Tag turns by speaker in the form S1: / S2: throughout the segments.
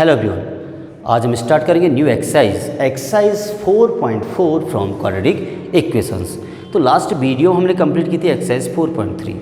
S1: Hello everyone, आज हम start करेंगे new exercise 4.4 from quadratic equations. तो लास्ट वीडियो हमने कंप्लीट की थी एक्सरसाइज 4.3।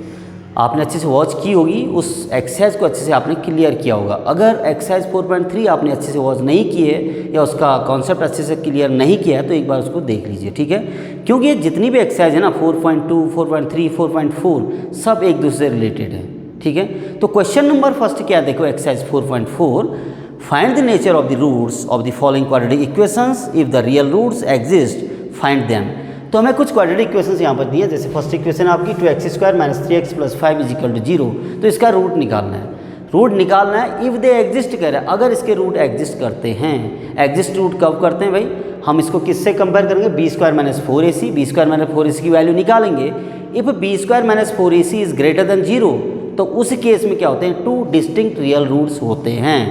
S1: आपने अच्छे से वॉच की होगी, उस एक्सरसाइज को अच्छे से आपने क्लियर किया होगा। अगर एक्सरसाइज 4.3 आपने अच्छे से वॉच नहीं की है या उसका कॉन्सेप्ट अच्छे से क्लियर नहीं किया है तो एक बार उसको देख लीजिए, ठीक है। क्योंकि ये जितनी भी एक्सरसाइज है ना 4.2, 4.3, 4.4 सब एक दूसरे से रिलेटेड है, ठीक है। तो क्वेश्चन नंबर फर्स्ट क्या देखो, exercise 4.4, find the nature of the roots of the following quadratic equations, if the real roots exist find them. तो हमें कुछ क्वाड्रेटिक इक्वेशंस यहाँ पर दिए, जैसे फर्स्ट इक्वेशन आपकी 2x² - 3x + 5 = 0। तो इसका रूट निकालना है, इफ़ दे एग्जिस्ट कह रहा है, अगर इसके रूट एग्जिस्ट करते हैं। एग्जिस्ट रूट कब करते हैं भाई, हम इसको किससे कंपेयर करेंगे, b² - 4ac, b² - 4ac की वैल्यू निकालेंगे। If b² - 4ac is greater than 0, तो उस केस में क्या होते हैं, टू डिस्टिंक्ट रियल रूट्स होते हैं,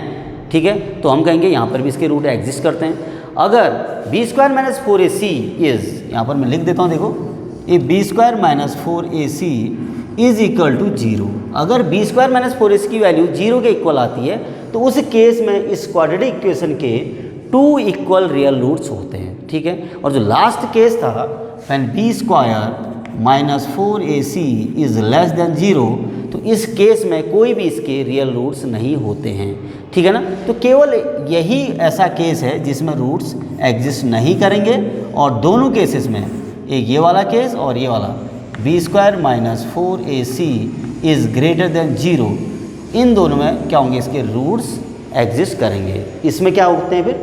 S1: ठीक है। तो हम कहेंगे यहाँ पर भी इसके रूट एग्जिस्ट करते हैं। अगर b² - 4ac इज, यहाँ पर मैं लिख देता हूँ, देखो, if b² - 4ac is equal to 0, अगर b² - 4ac की वैल्यू 0 के इक्वल आती है तो उस केस में इस क्वाड्रेटिक इक्वेशन के 2 इक्वल रियल रूट्स होते हैं, ठीक है। और जो लास्ट केस था, when b² - 4ac is less than 0, तो इस केस में कोई भी इसके रियल रूट्स नहीं होते हैं, ठीक है ना। तो केवल यही ऐसा केस है जिसमें रूट्स एग्जिस्ट नहीं करेंगे, और दोनों केसेस में, एक ये वाला केस और ये वाला, b² - 4ac is greater than 0, इन दोनों में क्या होंगे, इसके रूट्स एग्जिस्ट करेंगे। इसमें क्या होते हैं फिर,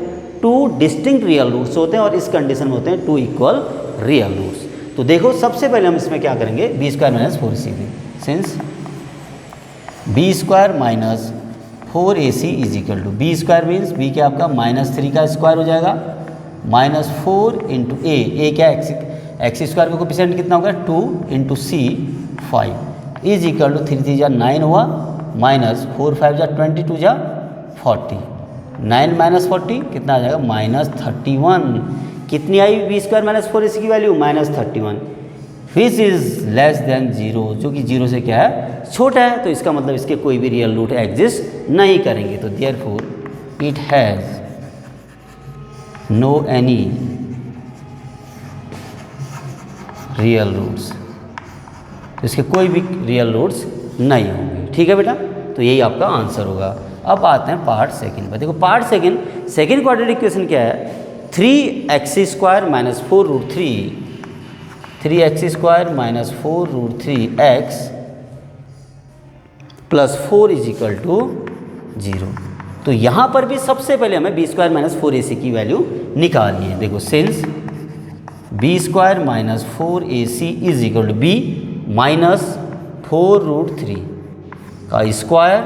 S1: 2 डिस्टिंक्ट रियल रूट्स होते हैं, और इस कंडीशन में होते हैं 2 इक्वल रियल रूट्स। तो देखो, सबसे पहले हम इसमें क्या करेंगे, b² - 4ac में, since b² - 4ac is equal to, b² means b क्या आपका -3 का स्क्वायर हो जाएगा, -4 × a क्या x² का कोफिशिएंट कितना होगा, 2 × c 5 इज इक्वल टू 3 3 9 हुआ, -4 5 22 40, 9 - 40 कितना आ जाएगा, -31। कितनी आई b² - 4ac की value, -31, which is less than 0, जो कि 0 से क्या है, छोटा है। तो इसका मतलब इसके कोई भी रियल रूट एग्जिस्ट नहीं करेंगे। तो therefore it has no any real roots, इसके कोई भी रियल रूट्स नहीं होंगे, ठीक है बेटा। तो यही आपका आंसर होगा। अब आते हैं पार्ट सेकंड पर। देखो पार्ट सेकंड क्वाड्रेटिक इक्वेशन क्या है, 3x² - 4√3, 3x² - 4√3x + 4 is equal to 0। तो यहाँ पर भी सबसे पहले हमें b² - 4ac की वैल्यू निकालनी है। देखो, since b² - 4ac is equal to b - 4√3 का स्क्वायर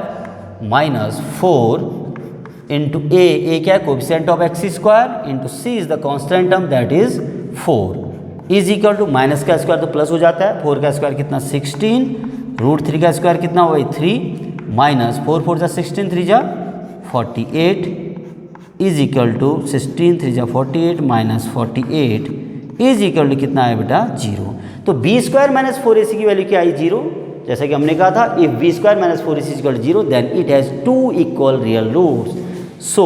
S1: -4 × a क्या है, coefficient of x² × c is the constant term that is 4 is equal to, minus का स्क्वायर तो प्लस हो जाता है, 4 का स्क्वायर कितना 16, √3 का स्क्वायर कितना हुआ 3, -4 4 जा 16 3 जा 48 इज इक्वल टू 16 3 जा 48 -48 इज इक्वल टू कितना है बेटा, 0। तो b² - 4ac की वैल्यू क्या आई, 0। जैसा कि हमने कहा था, if b² - 4ac equal 0 then it has 2 equal real roots, so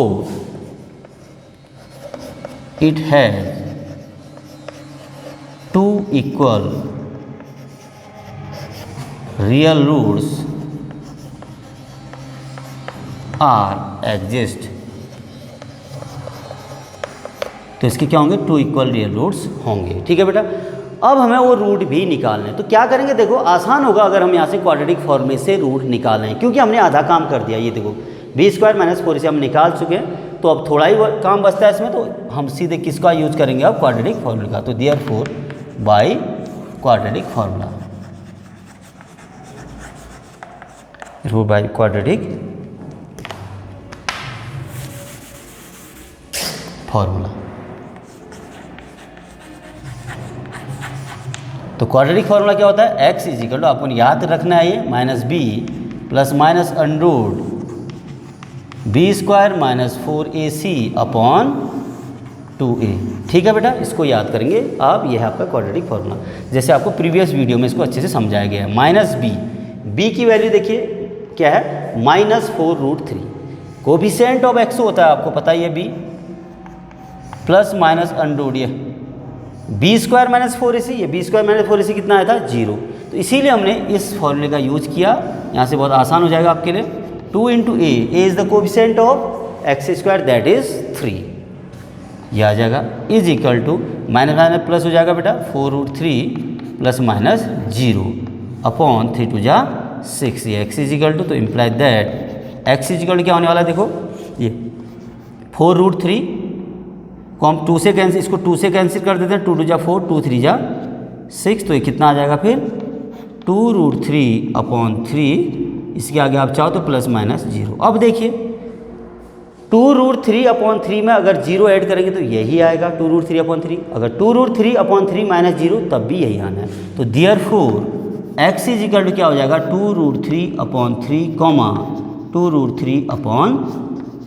S1: it has 2 equal real roots are exist. तो इसके क्या होंगे, 2 इक्वल रियल रूट्स होंगे, ठीक है बेटा। अब हमें वो रूट भी निकालने हैं। तो क्या करेंगे, देखो आसान होगा अगर हम यहाँ से क्वाड्रेटिक फॉर्मूले से रूट निकालें, क्योंकि हमने आधा काम कर दिया। ये देखो b² - 4ac हम निकाल चुके हैं, तो अब थोड़ा ही काम बचता है इसमें। तो हम सीधे किसका यूज करेंगे, अब क्वाड्रेटिक फॉर्मूले का। तो therefore by quadratic formula, by quadratic formula. तो क्वाड्रेटिक फार्मूला क्या होता है, x इज इक्वल टू, आपको याद रखना है ये, -b + √b² - 4ac upon 2a, ठीक है बेटा। इसको याद करेंगे आप, यह है आपका क्वाड्रेटिक फार्मूला। जैसे आपको प्रीवियस वीडियो में इसको अच्छे से समझाया गया है। -b की वैल्यू देखिए क्या है, -4√3, कोफिशिएंट ऑफ एक्स होता है आपको पता ही है बी प्लस माइनस अंडर ये बी स्क्वायर माइनस 4ac, ये बी स्क्वायर माइनस 4ac कितना आया था 0। तो इसीलिए हमने इस फॉर्मूले का यूज किया। यहाँ से बहुत आसान हो जाएगा आपके लिए। 2 into a is the coefficient of x square that is 3, ये आ जाएगा is equal to minus minus plus हो जाएगा बेटा 4√3 प्लस माइनस 0 अपॉन 3 2 जा 6, ये एक्स इज इक्वल टू, तो imply that x is equal to क्या होने वाला है देखो, ये 4√3 को हम 2 से कैंसिल, इसको 2 से कैंसिल कर देते हैं, 2 2 जा 4 2 3 जा 6, तो ये कितना आ जाएगा फिर 2√3 अपॉन 3, इसके आगे आप चाहो तो प्लस माइनस 0। अब देखिए 2√3 अपॉन 3 में अगर 0 ऐड करेंगे तो यही आएगा 2√3 अपॉन 3, अगर 2√3 अपॉन 3 माइनस 0 तब भी यही आना है। तो therefore x is equal to क्या हो जाएगा 2√3 अपॉन 3 कॉमा 2√3 अपॉन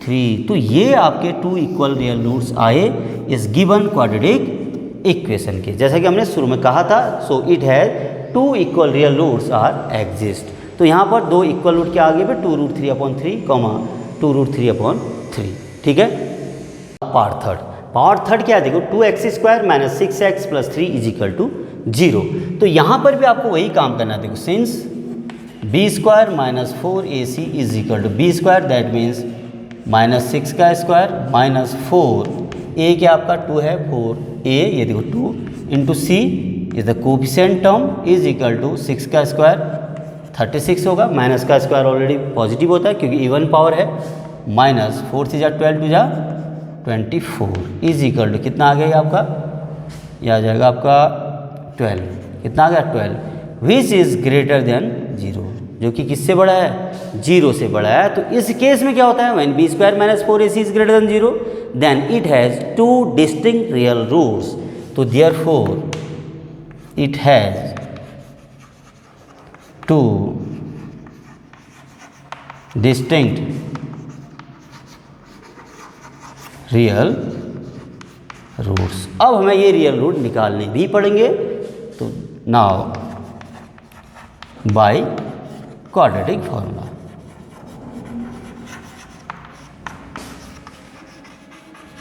S1: 3। तो ये आपके 2 इक्वल रियल रूट्स आए इस गिवन क्वाड्रेटिक इक्वेशन के, जैसा कि हमने शुरू में कहा था। So it has 2 equal real roots are exist. तो यहाँ पर 2 इक्वल रूट क्या आ गए 2√3 अपॉन 3 कॉमा 2√3 अपॉन 3, ठीक है। पार्ट थर्ड क्या है देखो 2x square minus 6x plus 3 is equal to 0। तो यहाँ पर भी आपको वही काम करना है। देखो since b square minus 4ac is equal to b square that means minus 6 का स्क्वायर माइनस 4, ए क्या आपका 2 है 4a, ये देखो 2 into c is the coefficient term is equal to 6 का स्क्वायर 36 होगा, माइनस का स्क्वायर ऑलरेडी पॉजिटिव होता है क्योंकि इवन पावर है, माइनस 4 से जा 12 जा 24 इज इक्वल टू कितना आ गया आपका, यह आ जाएगा आपका 12, कितना आ गया 12 विच इज़ ग्रेटर देन 0, जो कि किससे बड़ा है 0 से बड़ा है। तो इस केस में क्या होता है when B square minus 4ac is greater than 0 then it has 2 distinct real roots. तो therefore it has 2 distinct real roots. अब हमें ये रियल रूट निकालने भी पड़ेंगे। तो नाउ बाय क्वाड्रेटिक फॉर्मूला,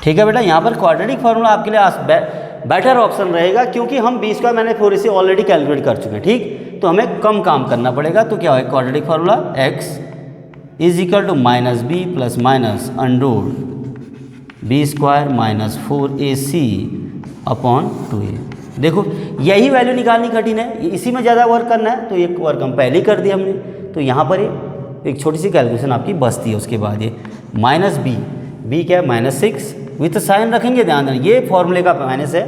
S1: ठीक है बेटा। यहाँ पर क्वाड्रेटिक फॉर्मूला आपके लिए बेटर ऑप्शन रहेगा क्योंकि हम बी स्क्वायर मैंने 4ac ऑलरेडी कैलकुलेट कर चुके हैं, ठीक। तो हमें कम काम करना पड़ेगा। तो क्या है quadratic formula x is equal to minus b plus minus under B square minus 4ac upon 2a। देखो यही वैल्यू निकालनी कठिन है, इसी में ज़्यादा वर्क करना है, तो ये वर्क हम पहले ही कर दिया हमने। तो यहाँ पर एक छोटी सी कैलकुलेशन आपकी बचती है। उसके बाद ये माइनस बी क्या है -6 विथ साइन रखेंगे, ध्यान देना ये फॉर्मूले का माइनस है।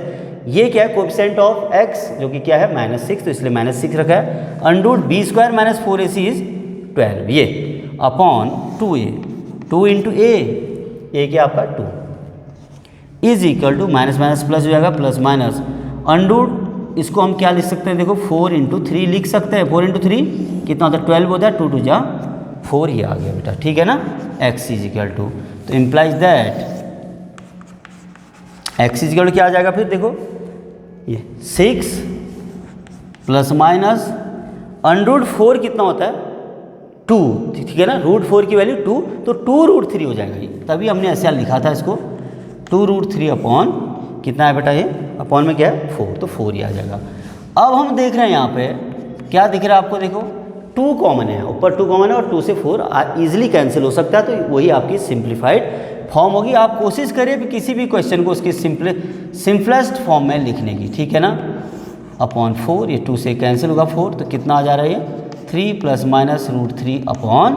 S1: ये क्या है कोएफिशिएंट ऑफ x जो कि क्या है -6, तो इसलिए -6 रखा है। Under B square minus 4ac is 12 ये अपॉन 2a, 2 इंटू ए क्या आपका 2 is equal to minus minus plus हो जाएगा प्लस माइनस अंडर, इसको हम क्या लिख सकते हैं देखो 4 इंटू 3 लिख सकते हैं। 4 इंटू 3 कितना होता है 12 होता है, 2 2 जा 4 ये आ गया बेटा, ठीक है ना। x इज इक्वल टू, तो implies that x is equal to क्या आ जाएगा फिर देखो ये 6 प्लस माइनस अंडर 4 कितना होता है 2, ठीक है ना। √4 की वैल्यू 2, तो 2√3 हो जाएगा ये, तभी हमने ऐसे लिखा था इसको 2√3 अपॉन कितना है बेटा ये अपॉन में क्या है 4, तो 4 ही आ जाएगा। अब हम देख रहे हैं यहाँ पे क्या दिख रहा है आपको देखो 2 कॉमन है, ऊपर 2 कॉमन है और 2 से 4 ईजिली कैंसिल हो सकता है। तो वही आपकी सिंप्लीफाइड फॉर्म होगी। आप कोशिश करिए कि किसी भी क्वेश्चन को उसकी सिंपलेस्ट फॉर्म में लिखने की, ठीक है ना। अपॉन 4 ये 2 से कैंसिल होगा 4, तो कितना आ जा रहा है ये 3 प्लस माइनस √3 अपॉन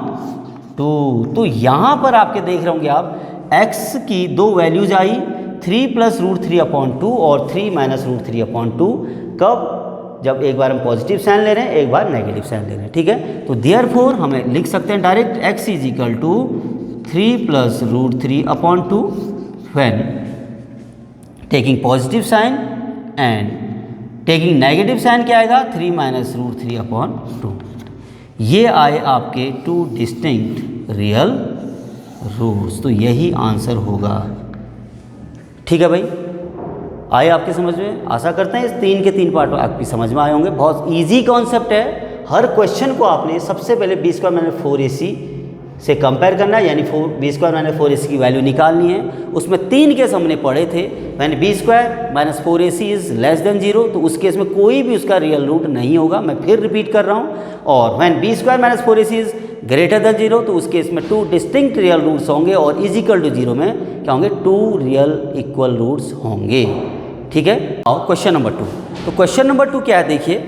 S1: 2। तो यहाँ पर आपके देख रहे होंगे आप x की 2 वैल्यूज आई 3 प्लस √3 अपॉन 2 और 3 माइनस √3 अपॉन 2। कब, जब एक बार हम पॉजिटिव साइन ले रहे हैं एक बार नेगेटिव साइन ले रहे हैं, ठीक है। तो देयरफॉर हमें लिख सकते हैं direct x is equal to 3 plus √3 upon 2 when taking positive sign and taking negative sign क्या आएगा 3 माइनस √3 अपॉन 2। ये आए आपके 2 डिस्टिंक्ट रियल रूट्स। तो यही आंसर होगा, ठीक है भाई। आए आपके समझ में, आशा करते हैं इस 3 के 3 पार्ट आपकी समझ में आए होंगे। बहुत इजी कॉन्सेप्ट है। हर क्वेश्चन को आपने सबसे पहले बी स्क्वायर माइनस 4ac से कंपेयर करना है, यानी बी स्क्वायर माइनस 4ac की वैल्यू निकालनी है। उसमें 3 केस हमने पढ़े थे, when b square minus 4ac is less than 0, तो उस केस में कोई भी उसका रियल रूट नहीं होगा, मैं फिर रिपीट कर रहा हूँ। और when b square minus 4ac is greater than 0, तो उस केस में 2 डिस्टिंक्ट रियल रूट्स होंगे, और इज इक्वल टू 0 में क्या होंगे, 2 रियल इक्वल रूट्स होंगे। ठीक है। और क्वेश्चन नंबर 2, तो क्वेश्चन नंबर 2 क्या है देखिए,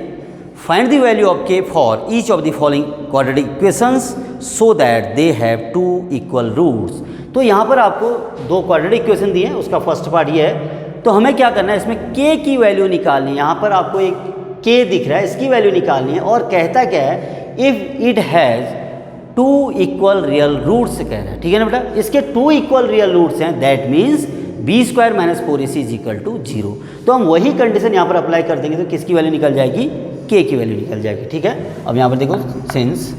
S1: find the value of k for each of the following quadratic equations so that they have 2 equal roots. तो यहाँ पर आपको 2 क्वाड्रेटिक इक्वेशन दिए हैं, उसका फर्स्ट पार्ट ये है, तो हमें क्या करना है, इसमें k की वैल्यू निकालनी है। यहाँ पर आपको एक k दिख रहा है, इसकी वैल्यू निकालनी है, और कहता क्या है, if it has 2 equal real roots कह रहा है। ठीक है ना बेटा, इसके 2 इक्वल रियल रूट्स हैं, that means B square minus 4ac is equal to 0। तो हम वही कंडीशन यहाँ पर अप्लाई कर देंगे, तो किसकी वैल्यू निकल जाएगी, k की वैल्यू निकल जाएगी। ठीक है। अब यहाँ पर देखो, since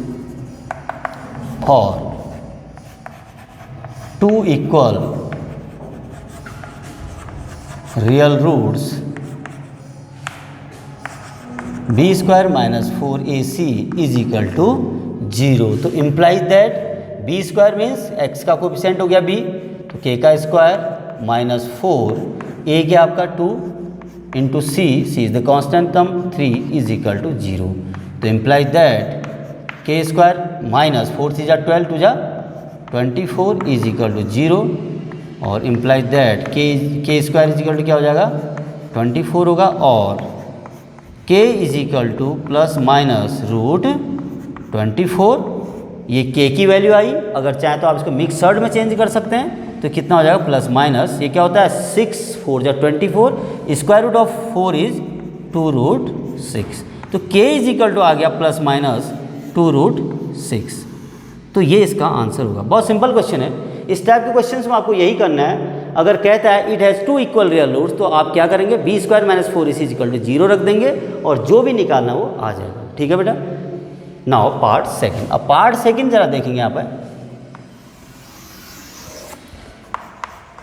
S1: for 2 equal real roots b square minus 4ac is equal to 0, तो implies that b square means x का कोफिशिएंट हो गया b, तो k का स्क्वायर माइनस 4, a क्या आपका 2 into c is the constant term 3 is equal to 0, तो implies that k square minus 4 3 जा 12 2 जा 24 इज इक्वल टू 0, और implies that k square is equal to क्या हो जाएगा 24 होगा, और k is equal to plus minus root 24, ये k की वैल्यू आई। अगर चाहें तो आप इसको मिक्सड में चेंज कर सकते हैं, तो कितना हो जाएगा प्लस माइनस, ये क्या होता है 6 4 जा 24, square root of 4 is 2 root 6, तो k इज इक्वल टू आ गया प्लस माइनस 2 रूट 6, तो ये इसका आंसर होगा। बहुत सिंपल क्वेश्चन है, इस टाइप के क्वेश्चन में आपको यही करना है। अगर कहता है it has 2 equal real roots, तो आप क्या करेंगे, b square minus 4ac is equal to 0 रख देंगे, और जो भी निकालना वो आ जाएगा। ठीक है बेटा। नाउ पार्ट सेकंड, अब पार्ट सेकंड जरा देखेंगे यहाँ पर,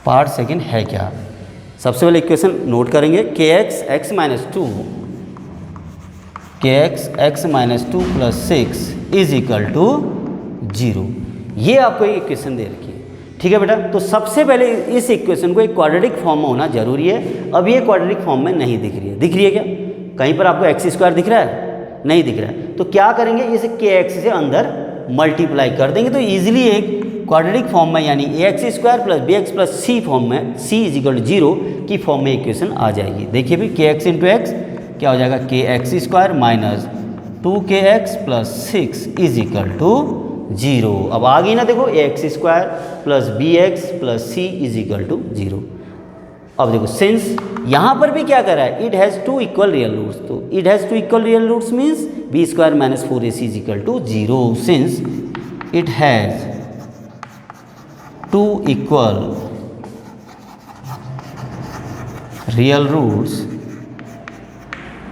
S1: पार्ट सेकंड है क्या। सबसे पहले इक्वेशन नोट करेंगे, kx x minus 2 kx x minus 2 plus 6 is equal to 0, ये आपको एक इक्वेशन दे रखी है। ठीक है बेटा, तो सबसे पहले इस इक्वेशन को एक क्वाड्रेटिक फॉर्म में होना जरूरी है। अब ये क्वाड्रेटिक फॉर्म में नहीं दिख रही है, दिख रही है क्या, कहीं पर आपको एक्स स्क्वायर दिख रहा है, नहीं दिख रहा है, तो क्या करेंगे, इसे kx से अंदर मल्टीप्लाई कर देंगे, तो ईजिली एक क्वाड्रेटिक फॉर्म में, यानी ax square plus bx plus c form में, c इज इक्वल टू 0 की फॉर्म में इक्वेशन आ जाएगी। देखिए भी kx इंटू एक्स क्या हो जाएगा, kx square minus 2kx plus 6 is equal to 0। अब आ गई ना, देखो ax square plus bx plus c is equal to 0। अब देखो सिंस यहाँ पर भी क्या कर रहा है, it has 2 equal real roots, तो it has 2 equal real roots means B square minus 4ac is equal to 0, since it has 2 equal real roots,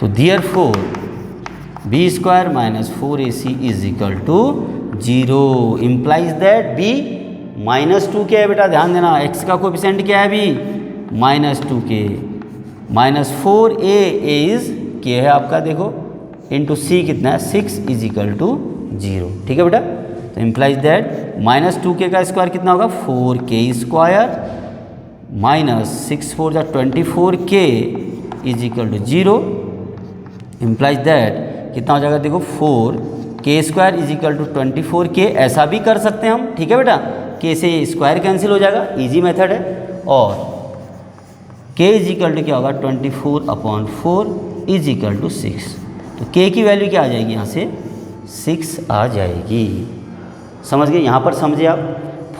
S1: तो therefore B square minus 4ac is equal to 0, implies that b minus 2 क्या है बेटा, ध्यान देना, x का coefficient क्या है b minus 2k, minus 4a is k है आपका, देखो इंटू c कितना है 6 इज इक्वल टू 0। ठीक है बेटा, तो इम्प्लाइज दैट माइनस 2k का स्क्वायर कितना होगा 4k स्क्वायर माइनस 6 4 जा 24k is equal to 0, implies that कितना हो जाएगा, देखो 4k square is equal to 24k। ऐसा भी कर सकते हैं हम, ठीक है बेटा, k से स्क्वायर कैंसिल हो जाएगा, इजी मेथड है, और k इज इक्वल टू क्या होगा 24/4 इज इक्वल टू 6, तो k की वैल्यू क्या आ जाएगी, यहाँ से 6 आ जाएगी। समझ गए, यहाँ पर समझे आप,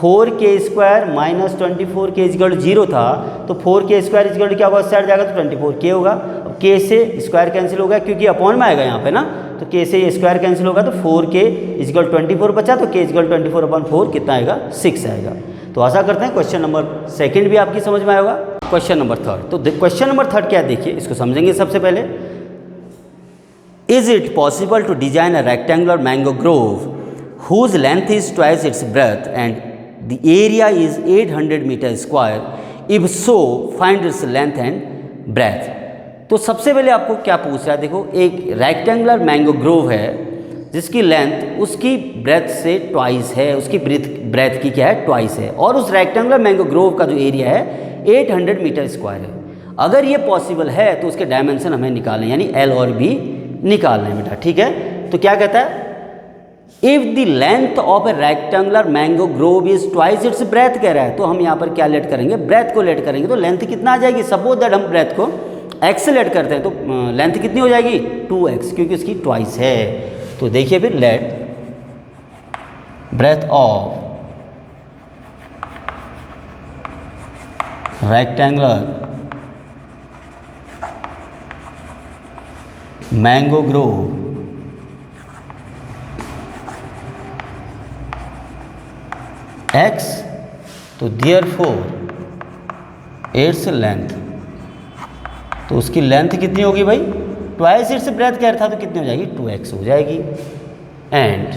S1: 4k square minus 24k is equal to 0 था, तो 4k square is equal to क्या होगा, साइड जाएगा तो 24k होगा। अब k से स्क्वायर कैंसिल होगा, क्योंकि अपॉन में आएगा यहाँ पे ना, तो k से स्क्वायर कैंसिल होगा, तो 4k इज इक्वल 24 बचा, तो k इज इक्वल 24/4 कितना आएगा 6 आएगा। तो आशा करते हैं क्वेश्चन नंबर सेकंड भी आपकी समझ में आएगा। क्वेश्चन नंबर थर्ड, तो क्वेश्चन नंबर थर्ड क्या है देखिए, इसको समझेंगे सबसे पहले। Is it possible to design a rectangular mango grove whose length is twice its breadth and the area is 800 meter square, if so find its length and breadth। तो सबसे पहले आपको क्या पूछ रहा है, देखो एक रेक्टेंगुलर मैंगो ग्रोव है जिसकी लेंथ उसकी ब्रेथ से ट्वाइस है, उसकी ब्रेथ की क्या है, ट्वाइस है, और उस रेक्टेंगुलर मैंगो ग्रोव का जो एरिया है 800 मीटर स्क्वायर है। अगर ये पॉसिबल है तो उसके डायमेंशन हमें निकालने, यानी एल और बी निकालने हैं बेटा, ठीक है। तो क्या कहता है, if the length of A rectangular mango Grove is twice its breath कह रहा है, तो हम यहाँ पर क्या लेट करेंगे, ब्रेथ को लेट करेंगे। तो लेंथ कितना आ जाएगी, सपोज दैट हम ब्रेथ को एक्स से लेट करते हैं, तो लेंथ कितनी हो जाएगी 2x, क्योंकि उसकी ट्वाइस है। तो देखिए फिर let breadth of rectangular mango grove x, तो देयरफॉर इट्स लेंथ, तो उसकी लेंथ कितनी होगी भाई, ट्वाइस इट्स ब्रेथ कह रहा था, तो कितनी हो जाएगी 2x हो जाएगी। एंड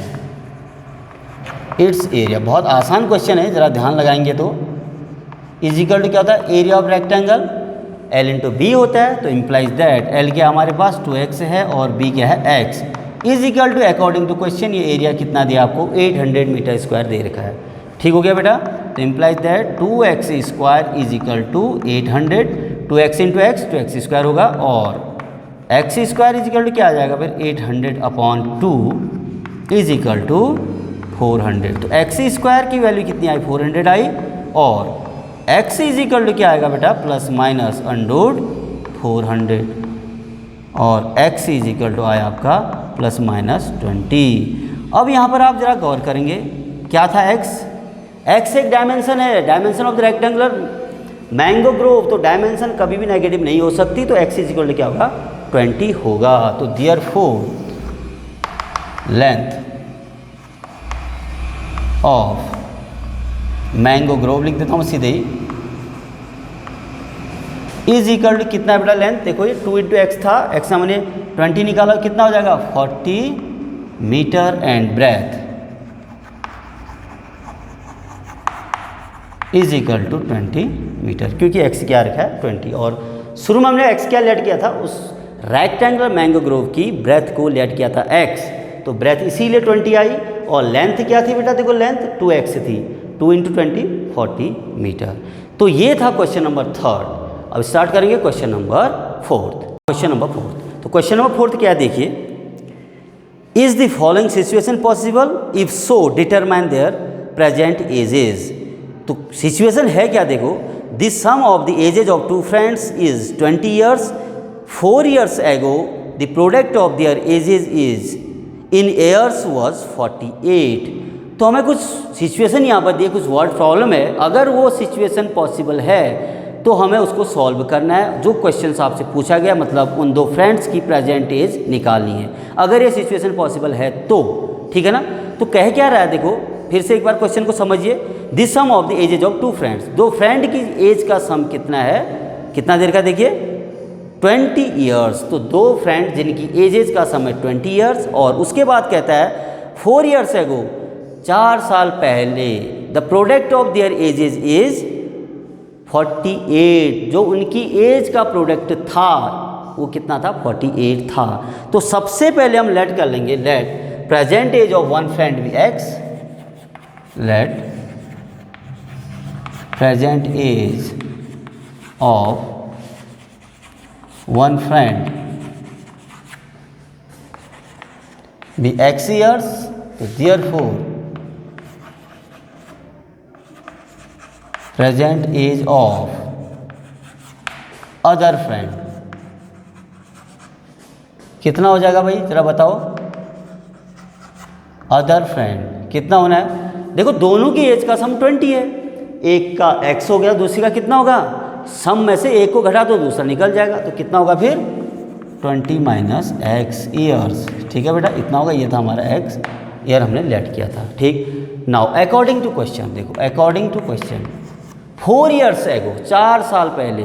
S1: इट्स एरिया, बहुत आसान क्वेश्चन है, ज़रा ध्यान लगाएंगे तो, इज इक्वल टू क्या होता है, area of rectangle L into b होता है, तो इम्प्लाइज दैट L क्या हमारे पास 2x है और B क्या है x, is equal to according to question ये एरिया कितना दिया आपको 800 मीटर स्क्वायर दे रखा है। ठीक हो गया बेटा, तो implies that 2x square is equal to 800, 2x into x 2x square होगा, और x square is equal to क्या आ जाएगा फिर 800 अपॉन 2 इज इक्वल टू 400। तो x स्क्वायर की वैल्यू कितनी आई 400 आई, और x इज इक्वल टू क्या आएगा बेटा प्लस माइनस अंडर 400, और x इज इक्वल टू आया आपका प्लस माइनस 20। अब यहाँ पर आप जरा गौर करेंगे, क्या था x एक डायमेंशन है, dimension of the rectangular mango Grove, तो डायमेंशन कभी भी नेगेटिव नहीं हो सकती, तो x इज इक्वल टू क्या होगा 20 होगा। तो therefore length of mango Grove लिख देता हूँ सीधे ही, इज इक्वल टू कितना है बेटा लेंथ, देखो ये 2 इंटू एक्स था, एक्स का मैंने 20 निकाला, कितना हो जाएगा 40 metre, and breadth is equal to 20 metre, क्योंकि एक्स क्या रखा है 20, और शुरू में हमने एक्स क्या लेट किया था, उस रेक्टेंगुलर मैंगो ग्रोव की ब्रेथ को लेट किया था एक्स, तो ब्रेथ इसीलिए 20 आई, और लेंथ क्या थी बेटा, देखो लेंथ 2x थी, 2 इंटू 20 40 मीटर। तो ये था क्वेश्चन नंबर 3। अब स्टार्ट करेंगे क्वेश्चन नंबर 4। क्वेश्चन नंबर 4, तो क्वेश्चन नंबर 4 क्या है देखिए, is the following situation possible, if so determine their present ages. तो सिचुएशन है क्या, देखो the sum of the ages of two friends is 20 years, 4 years ago the product of their ages is in years was 48। तो हमें कुछ situation यहाँ पर दिए, कुछ वर्ड प्रॉब्लम है, अगर वो सिचुएशन पॉसिबल है तो हमें उसको सॉल्व करना है। जो क्वेश्चन आपसे पूछा गया, मतलब उन दो फ्रेंड्स की प्रेजेंट एज निकालनी है, अगर ये सिचुएशन पॉसिबल है तो, ठीक है ना। तो कह क्या रहा है, देखो फिर से एक बार क्वेश्चन को समझिए, this sum of the ages of two friends, दो फ्रेंड की एज का सम कितना है, कितना देर का, देखिए 20 ईयर्स, तो दो फ्रेंड जिनकी एजेज का सम है 20 ईयर्स, और उसके बाद कहता है 4 ईयर्स एगो, 4 साल पहले, the product of their ages is 48, जो उनकी एज का प्रोडक्ट था वो कितना था 48 था। तो सबसे पहले हम लेट कर लेंगे, let present age of one friend be x, let present age of one friend be x years, तो therefore present age of other friend कितना हो जाएगा भाई, जरा बताओ, अदर फ्रेंड कितना होना है, देखो दोनों की एज का सम 20 है, एक का x हो गया, दूसरी का कितना होगा, सम में से एक को घटा तो दूसरा निकल जाएगा, तो कितना होगा फिर 20 माइनस एक्स ईयर्स, ठीक है बेटा, इतना होगा, ये था हमारा x ईयर हमने लेट किया था, ठीक। नाउ अकॉर्डिंग टू क्वेश्चन, देखो according to question 4 years ago, 4 साल पहले,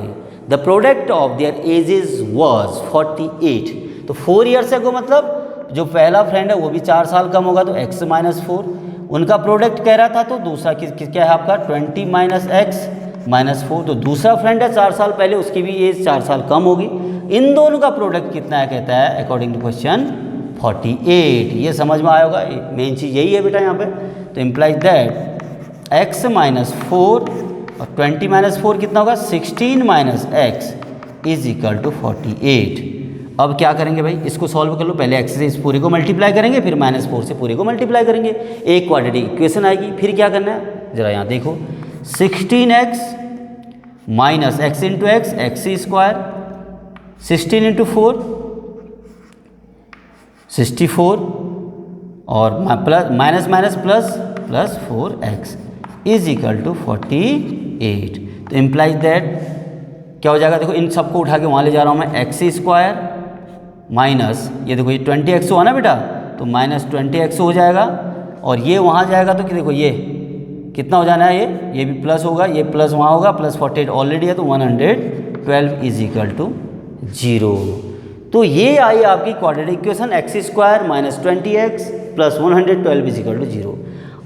S1: the product of their ages was 48, तो 4 ईयर्स एगो मतलब जो पहला फ्रेंड है वो भी 4 साल कम होगा, तो x माइनस 4, उनका प्रोडक्ट कह रहा था, तो दूसरा क्या है आपका 20 माइनस एक्स माइनस 4, तो दूसरा फ्रेंड है 4 साल पहले, उसकी भी एज 4 साल कम होगी, इन दोनों का प्रोडक्ट कितना है, कहता है अकॉर्डिंग टू क्वेश्चन 48। ये समझ में आया होगा, मेन चीज़ यही है बेटा यहाँ पे। तो इम्प्लाइज दैट x माइनस 4 और 20 माइनस 4 कितना होगा, 16 minus x is equal to 48। अब क्या करेंगे भाई, इसको सॉल्व कर लो। पहले एक्स से इस पूरे को मल्टीप्लाई करेंगे, फिर -4 से पूरे को मल्टीप्लाई करेंगे, एक क्वाड्रेटिक इक्वेशन आएगी। फिर क्या करना है जरा यहाँ देखो, 16x minus x into x, x square, 16 into 4 64 और minus minus plus plus 4x is equal to 48। तो इम्प्लाइज दैट क्या हो जाएगा, देखो इन सबको उठा के वहाँ ले जा रहा हूँ मैं, एक्स स्क्वायर माइनस ये देखो ये 20x हुआ ना बेटा, तो माइनस 20x हो जाएगा। और ये वहाँ जाएगा तो कि देखो ये कितना हो जाना है, ये भी प्लस होगा, ये प्लस वहाँ होगा, प्लस 48 ऑलरेडी है तो 112 इज इक्वल टू 0। तो ये आई आपकी quadratic equation, x square minus 20x plus 112 is equal to 0।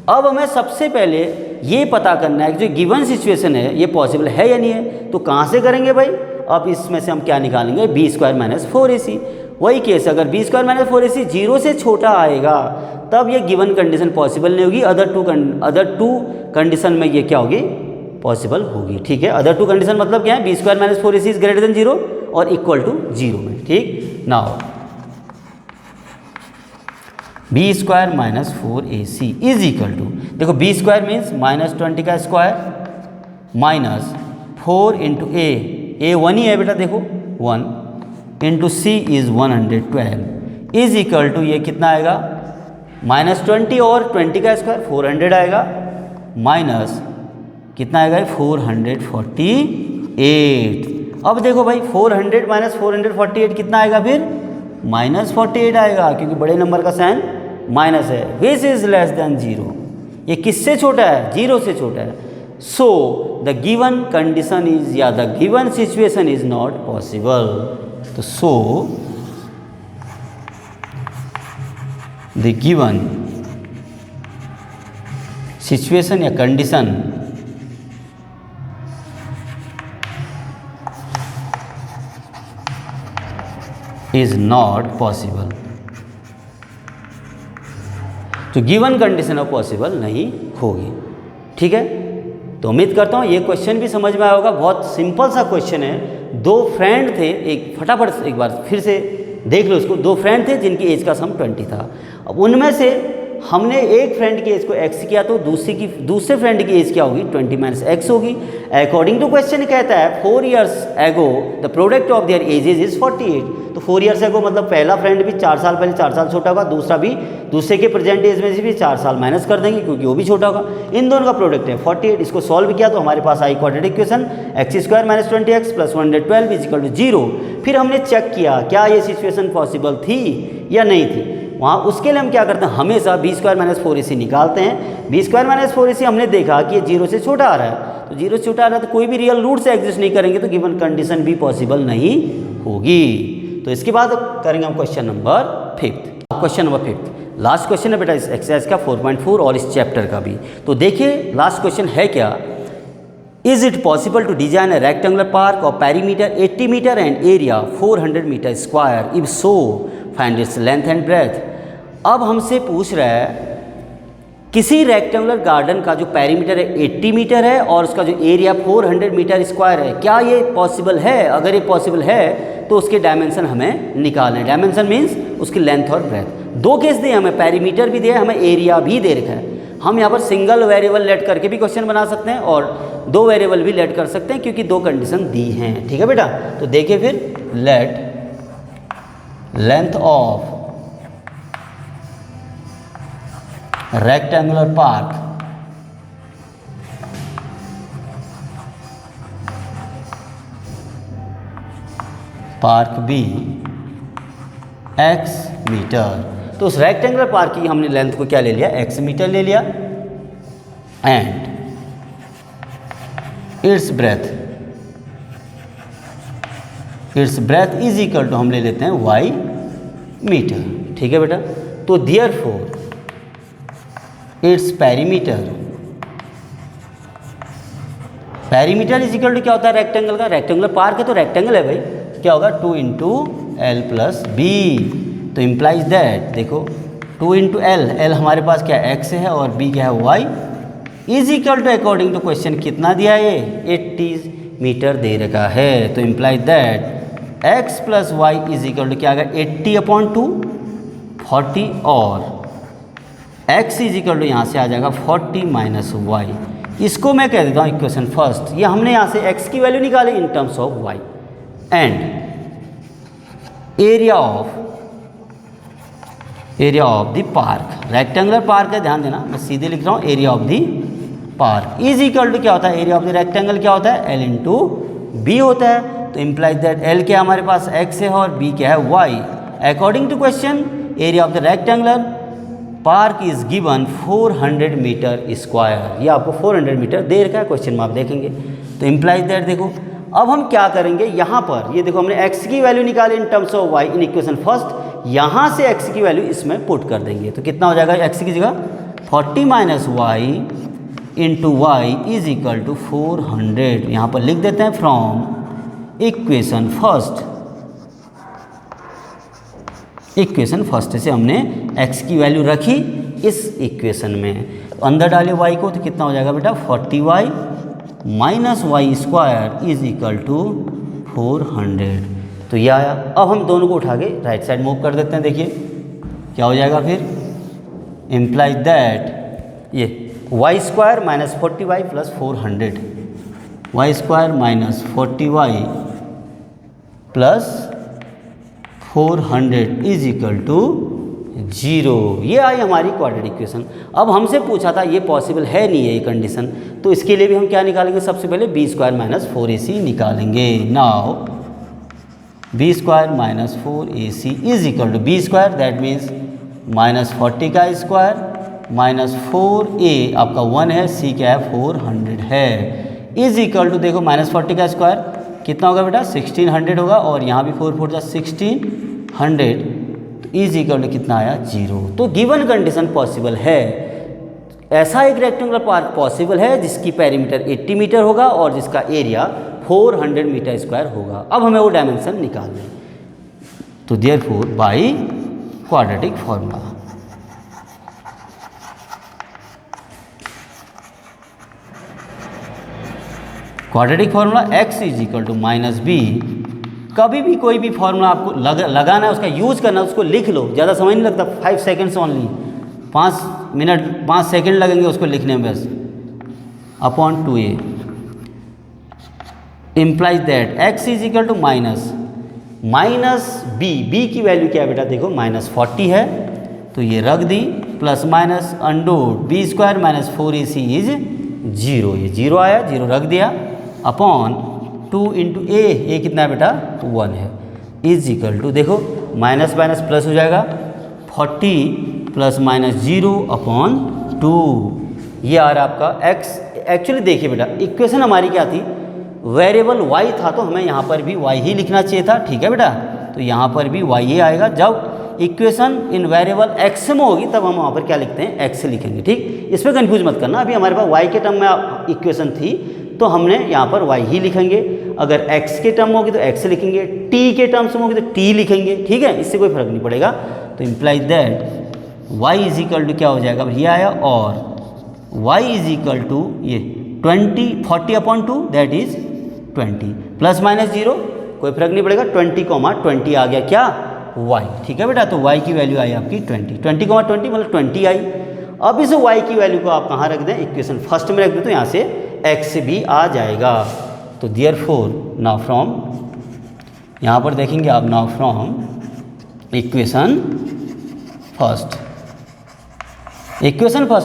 S1: अब हमें सबसे पहले ये पता करना है कि जो गिवन सिचुएशन है ये पॉसिबल है या नहीं है। तो कहाँ से करेंगे भाई, अब इसमें से हम क्या निकालेंगे, बी स्क्वायर माइनस 4ac। वही केस, अगर बी स्क्वायर माइनस 4ac 0 से छोटा आएगा तब ये गिवन कंडीशन पॉसिबल नहीं होगी, अदर टू कंडीशन में ये क्या होगी, पॉसिबल होगी। ठीक है, अदर टू कंडीशन मतलब क्या है, b square minus 4ac is greater than 0 और इक्वल टू 0 में। ठीक, now b square minus 4ac is equal to, देखो बी स्क्वायर मीन्स माइनस 20 का स्क्वायर माइनस 4 इंटू ए 1 ही है बेटा, देखो 1 into c is 112 is equal to ये कितना आएगा, माइनस 20 और 20 का स्क्वायर 400 आएगा, माइनस कितना आएगा 448। अब देखो भाई 400 माइनस 448 कितना आएगा, फिर माइनस 48 आएगा, क्योंकि बड़े नंबर का साइन माइनस है। विच इज लेस देन 0, ये किससे छोटा है, 0 से छोटा है। So the given condition is या the given situation is not possible. तो सो द गिवन सिचुएशन या कंडीशन इज नॉट पॉसिबल, तो गिवन कंडीशन ऑफ पॉसिबल नहीं होगी। ठीक है, तो उम्मीद करता हूँ ये क्वेश्चन भी समझ में आया होगा। बहुत सिंपल सा क्वेश्चन है। दो फ्रेंड थे, एक फटाफट एक बार फिर से देख लो इसको। दो फ्रेंड थे जिनकी एज का सम 20 था। अब उनमें से हमने एक फ्रेंड की एज को x किया तो दूसरे फ्रेंड की एज क्या होगी, 20 माइनस एक्स होगी। अकॉर्डिंग टू क्वेश्चन कहता है 4 years एगो the product of their ages is 48। तो 4 years एगो मतलब पहला फ्रेंड भी 4 साल पहले 4 साल छोटा होगा, दूसरा भी दूसरे के प्रेजेंट एज में से भी 4 साल माइनस कर देंगे क्योंकि वो भी छोटा होगा। इन दोनों का प्रोडक्ट है 48। इसको सॉल्व किया तो हमारे पास आई quadratic equation x square minus 20x plus 112 is equal to 0। फिर हमने चेक किया क्या ये सिचुएशन पॉसिबल थी या नहीं थी। वहाँ उसके लिए हम क्या करते हैं, हमेशा बी स्क्वायर माइनस 4ac निकालते हैं। बी स्क्वायर माइनस 4ac हमने देखा कि ये 0 से छोटा आ रहा है, तो 0 से छोटा आ रहा है तो कोई भी रियल रूट से एग्जिस्ट नहीं करेंगे तो गिवन कंडीशन भी पॉसिबल नहीं होगी। तो इसके बाद करेंगे हम question number 5। Question number 5 last question है बेटा इस एक्सरसाइज का 4.4 और इस चैप्टर का भी। तो देखिए लास्ट क्वेश्चन है क्या, is it possible to design a rectangular park of perimeter 80 metre and area 400 metre square, if so find its length and breadth. अब हमसे पूछ रहा है किसी रेक्टेंगुलर गार्डन का जो पेरीमीटर है 80 मीटर है और उसका जो एरिया 400 मीटर स्क्वायर है, क्या ये पॉसिबल है। अगर ये पॉसिबल है तो उसके डायमेंशन हमें निकालने। डायमेंशन मीन्स उसकी लेंथ और ब्रेथ। दो केस दिए हमें, पेरीमीटर भी दिया है, हमें एरिया भी दे रखा है। हम यहाँ पर सिंगल वेरिएबल लेट करके भी क्वेश्चन बना सकते हैं और दो वेरिएबल भी लेट कर सकते हैं क्योंकि दो कंडीशन दी हैं। ठीक है बेटा, तो देखिए फिर let length of rectangular park be x metre. तो उस रेक्टेंगुलर पार्क की हमने लेंथ को क्या ले लिया, x मीटर ले लिया, and its breadth is equal to हम ले लेते हैं y मीटर। ठीक है बेटा, तो therefore its perimeter is equal to क्या होता है, रेक्टेंगल का। रेक्टेंगुलर पार्क है तो रेक्टेंगल है भाई, क्या होगा 2 × L + B तो इम्प्लाइज दैट देखो 2 इंटू एल हमारे पास क्या x है और b क्या है y is equal to according to question कितना दिया है ये 80 मीटर दे रखा है। तो implies that x plus y is equal to क्या आ गया 80/2 40 और x इज इक्वल टू यहाँ से आ जाएगा 40 माइनस वाई। इसको मैं कह देता हूँ इक्वेशन फर्स्ट। ये हमने यहाँ से x की वैल्यू निकाली in terms of y and area of the park, rectangular park है, ध्यान देना मैं सीधे लिख रहा हूँ area of the park is equal to क्या होता है एरिया ऑफ द रेक्टेंगल क्या होता है l इंटू बी होता है। तो इम्प्लाइज दैट l क्या हमारे पास x है और b क्या है y। According to question area of the rectangular park is given 400 metre square. ये आपको 400 मीटर दे रखा है क्वेश्चन में, आप देखेंगे। तो इम्प्लाइज दैट देखो अब हम क्या करेंगे यहाँ पर ये देखो हमने x की वैल्यू निकाली in terms of y in equation first, यहाँ से x की वैल्यू इसमें पुट कर देंगे। तो कितना हो जाएगा x की जगह 40 minus y into y is equal to 400। यहाँ पर लिख देते हैं फ्रॉम इक्वेशन फर्स्ट से हमने x की वैल्यू रखी इस इक्वेशन में, तो अंदर डाले y को तो कितना हो जाएगा बेटा 40y minus y square is equal to 400। तो ये आया। अब हम दोनों को उठा के राइट साइड मूव कर देते हैं। देखिए क्या हो जाएगा फिर इम्प्लाइज दैट ये y square minus 40y plus 400 y square minus 40y plus 400 is equal to 0। ये आई हमारी क्वाड्रेटिक इक्वेशन। अब हमसे पूछा था ये पॉसिबल है नहीं है ये कंडीशन, तो इसके लिए भी हम क्या निकालेंगे सबसे पहले बी स्क्वायर माइनस 4ac निकालेंगे। Now b square minus 4ac is equal to b square that means minus 40 का स्क्वायर माइनस 4a आपका 1 है, c क्या है 400 है इज इक्वल टू देखो माइनस 40 का स्क्वायर कितना होगा बेटा 1600 होगा और यहाँ भी 4 4 1600 इज इक्वल टू कितना आया 0। तो गिवन कंडीशन पॉसिबल है, ऐसा एक रेक्टेंगुलर पार्क पॉसिबल है जिसकी पेरीमीटर 80 मीटर होगा और जिसका एरिया 400 मीटर स्क्वायर होगा। अब हमें वो डायमेंशन निकालना है। तो therefore by quadratic formula x is equal to minus b. कभी भी कोई भी फॉर्मूला आपको लगाना है उसका यूज़ करना है उसको लिख लो, ज़्यादा समय नहीं लगता 5 सेकेंड्स ओनली, 5 सेकेंड लगेंगे उसको लिखने में बस। Upon 2a implies that x is equal to minus b की वैल्यू क्या है बेटा देखो माइनस 40 है तो ये रख दी plus minus under B square minus 4ac is 0। ये 0 आया 0 रख दिया अपॉन 2 इंटू ए कितना है बेटा 1 है इज इक्वल टू देखो माइनस माइनस प्लस हो जाएगा 40 प्लस माइनस 0 अपॉन 2। ये आ रहा आपका x। एक्चुअली देखिए बेटा इक्वेशन हमारी क्या थी वेरिएबल y था तो हमें यहाँ पर भी y ही लिखना चाहिए था, ठीक है बेटा। तो यहाँ पर भी y ही आएगा। जब इक्वेशन इन वेरिएबल x में होगी तब हम वहाँ पर क्या लिखते हैं x लिखेंगे, ठीक। इस पर कंफ्यूज मत करना। अभी हमारे पास y के टर्म में इक्वेशन थी तो हमने यहाँ पर y ही लिखेंगे, अगर x के टर्म होगी तो x लिखेंगे, t के टर्म्स में होगी तो t लिखेंगे, ठीक है। इससे कोई फर्क नहीं पड़ेगा। तो implies that y is equal to क्या हो जाएगा ये आया और y इज इक्वल टू ये 40/2 दैट इज 20 प्लस माइनस 0 कोई फर्क नहीं पड़ेगा 20 आ गया क्या y, ठीक है बेटा। तो y की वैल्यू आई आपकी 20 मतलब 20 आई। अब इस y की वैल्यू को आप कहाँ रख दें इक्वेशन फर्स्ट में रख दें तो यहाँ से x भी आ जाएगा। तो देयरफॉर नाउ फ्रॉम यहाँ पर देखेंगे आप नाउ फ्रॉम इक्वेशन फर्स्ट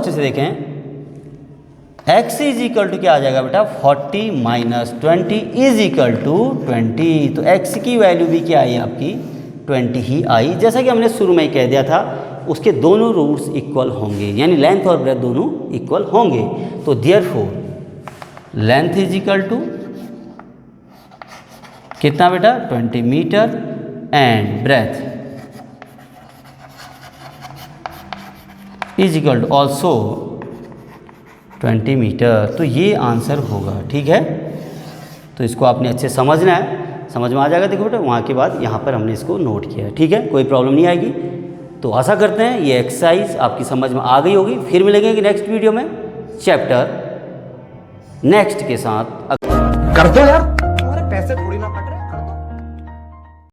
S1: से देखें x इज इक्वल टू क्या आ जाएगा बेटा 40 माइनस 20 इज इक्वल टू 20। तो x की वैल्यू भी क्या आई आपकी 20 ही आई। जैसा कि हमने शुरू में ही कह दिया था उसके दोनों रूट्स इक्वल होंगे यानी लेंथ और ब्रेथ दोनों इक्वल होंगे। तो therefore length is equal to कितना बेटा 20 metre and breadth is equal to also 20 metre. तो ये आंसर होगा, ठीक है। तो इसको आपने अच्छे समझना है। समझ में आ जाएगा। देखो बेटा वहाँ के बाद यहाँ पर हमने इसको नोट किया है, ठीक है, कोई प्रॉब्लम नहीं आएगी। तो आशा करते हैं ये एक्सरसाइज आपकी समझ में आ गई होगी। फिर मिलेंगे कि नेक्स्ट वीडियो में चैप्टर नेक्स्ट के साथ।
S2: कर दो यार, तुम्हारे पैसे थोड़ी ना